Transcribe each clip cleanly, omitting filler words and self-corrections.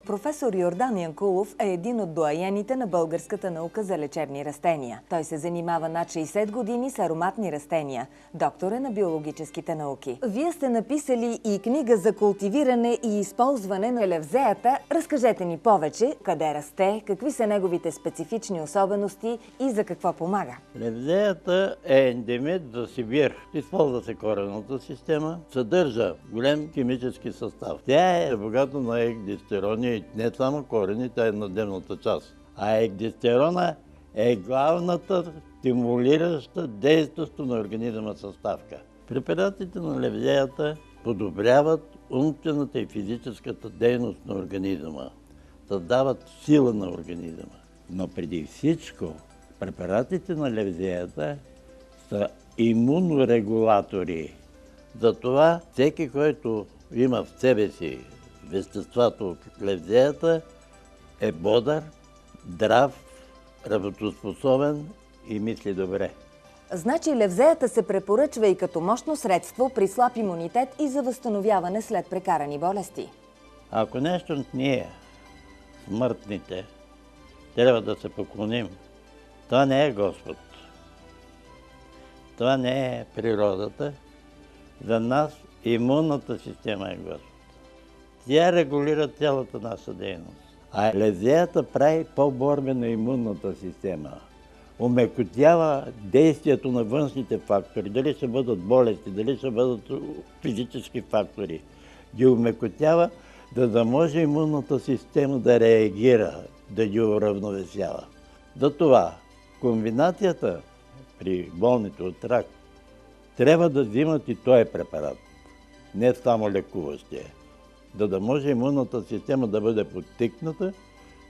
Професор Йордан Янкулов е един от доайените на българската наука за лечебни растения. Той се занимава над 60 години с ароматни растения. Доктор е на биологическите науки. Вие сте написали и книга за култивиране и използване на левзеята. Разкажете ни повече къде расте, какви са неговите специфични особености и за какво помага. Левзеята е ендемит за Сибир. Използва се кореновата система, съдържа голям химически състав. Тя е богата на егдистерони, не само корени, тя е надземната част. А егдистерона е главната стимулираща действащо на организма съставка. Препаратите на левзеята подобряват умствената и физическата дейност на организма, създават сила на организма. Но преди всичко, препаратите на левзеята са имунорегулатори. Затова всеки, който има в себе си веществото от левзеята, е бодър, здрав, работоспособен и мисли добре. Значи левзеята се препоръчва и като мощно средство при слаб имунитет и за възстановяване след прекарани болести. Ако нещо ние, смъртните, трябва да се поклоним, това не е Господ. Това не е природата. За нас имунната система е Господ. Тя регулира цялата наша дейност. А левзеята прави по-борбена имунната система. Омекотява действието на външните фактори. Дали ще бъдат болести, дали ще бъдат физически фактори. Ги омекотява, за да може имунната система да реагира, да ги уравновесява. Затова комбинацията при болните от рак трябва да взимат и този препарат, не само лекуващия, за да може имунната система да бъде подтикната,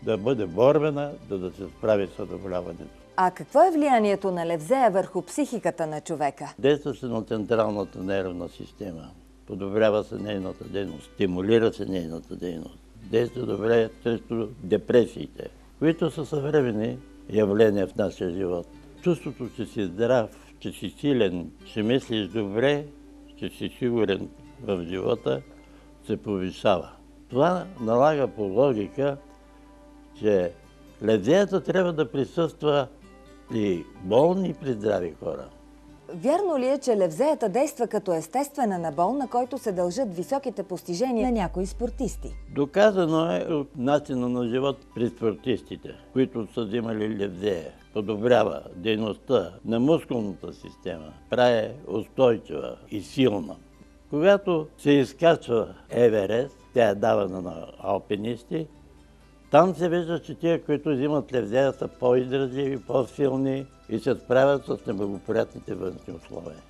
да бъде борбена, да се справи с заболяването. А какво е влиянието на левзея върху психиката на човека? Действа се на централната нервна система, подобрява се нейната дейност, стимулира се нейната дейност, действа добре срещу депресиите, които са съвременни явления в нашия живот. Чувството, че си здрав, че си силен, че мислиш добре, че си сигурен в живота, се повишава. Това налага по логика, че левзеята трябва да присъства при болни и при здрави хора. Вярно ли е, че левзеята действа като естествен анабол, на който се дължат високите постижения на някои спортисти? Доказано е от начина на живот при спортистите, които са взимали левзея. Подобрява дейността на мускулната система, прави устойчива и силна. Когато се изкачва Еверест, тя е давана на алпинисти, там се вижда, че тия, които взимат левзея, са по-издръжливи, по-силни и се справят с неблагоприятните външни условия.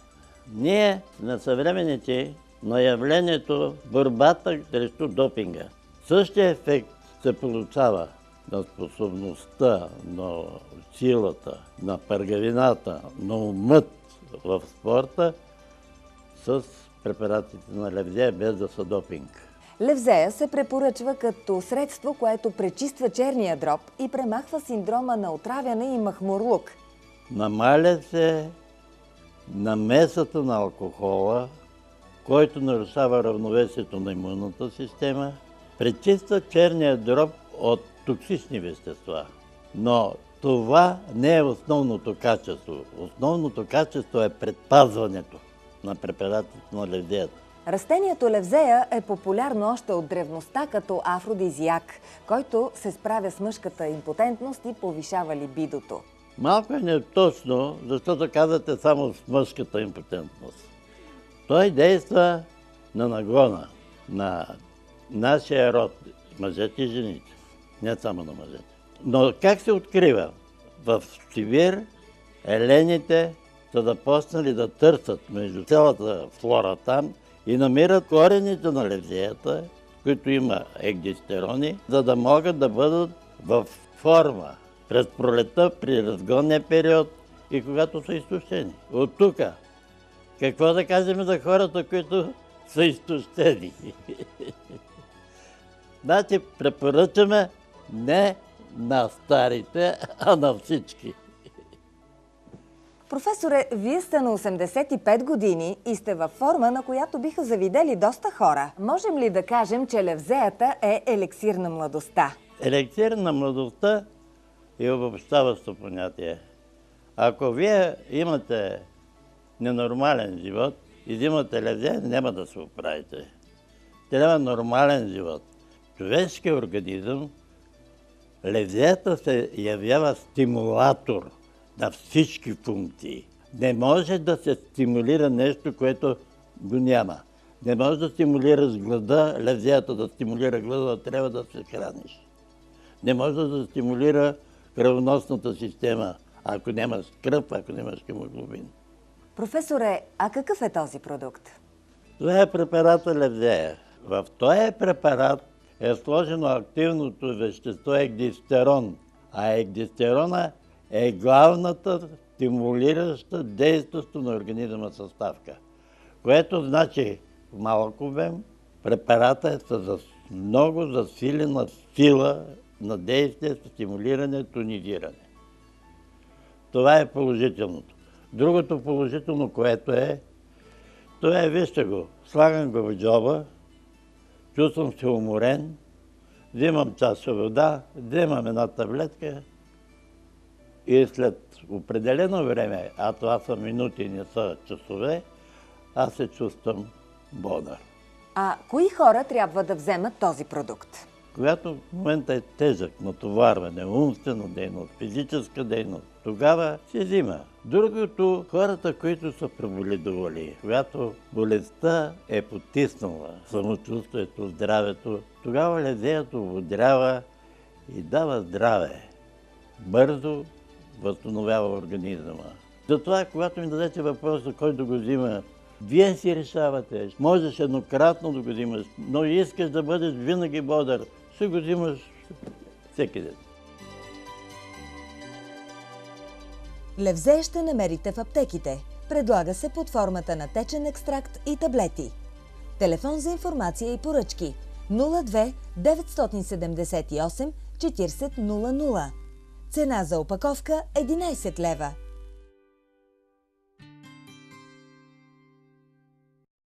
Ние на съвременните на явлението борбата срещу допинга. Същия ефект се получава на способността, на силата, на пъргавината, на умът в спорта с препаратите на левзея, без да са допинг. Левзея се препоръчва като средство, което пречиства черния дроб и премахва синдрома на отравяне и махмурлук. Намаля се намесата на алкохола, който нарушава равновесието на имунната система, пречиства черния дроб от токсични вещества. Но това не е основното качество. Основното качество е предпазването на препаратите на левзеята. Растението левзея е популярно още от древността като афродизиак, който се справя с мъжката импотентност и повишава либидото. Малко е неточно, защото казвате само с мъжката импотентност. Той действа на нагона, на нашия род, мъжете и жените, не само на мъжете. Но как се открива? В Сибир елените са започнали да търсят между цялата флора там и намират корените на левзеята, които има егдистерони, за да могат да бъдат в форма през пролета, при разгонния период и когато са изтощени. От тук, какво да кажем за хората, които са изтощени? Значи препоръчаме не на старите, а на всички. Професоре, вие сте на 85 години и сте във форма, на която биха завидели доста хора. Можем ли да кажем, че левзеята е еликсир на младостта? Еликсир на младостта е обобщаващо понятие. Ако вие имате ненормален живот и взимате левзе, няма да се оправите. Трябва нормален живот. Човешкият организъм, левзеята се явява стимулатор на всички функции. Не може да се стимулира нещо, което го няма. Не може да стимулираш глада, левзеята да стимулира глада, трябва да се храниш. Не може да стимулира кръвоносната система, ако нямаш кръв, ако нямаш хемоглобин. Професоре, а какъв е този продукт? Това е препарата левзея. В този препарат е сложено активното вещество егдистерон, а егдистерона е главната стимулираща, действаща на организма съставка, което значи в малък обем препарата е с много засилена сила на действие, стимулиране, тонизиране. Това е положителното. Другото положително, което е, това е, вижте го, слагам го в джоба, чувствам се уморен, взимам чаша вода, взимам една таблетка и след определено време, а това са минути, не са часове, аз се чувствам бодър. А кои хора трябва да вземат този продукт? Когато в момента е тежък, натоварване, умствена дейност, физическа дейност, тогава се взима. Другото, хората, които са преболедували, когато болестта е потиснала самочувствието, здравето, тогава левзеята ободрява и дава здраве. Бързо възстановява организма. Затова, когато ми дадете въпроса, кой да го взима, вие си решавате. Можеш еднократно да го взимаш, но искаш да бъдеш винаги бодър, ще го взимаш всеки ден. Левзе ще намерите в аптеките. Предлага се под формата на течен екстракт и таблети. Телефон за информация и поръчки 02 978 40 00. Цена за опаковка 11 лева.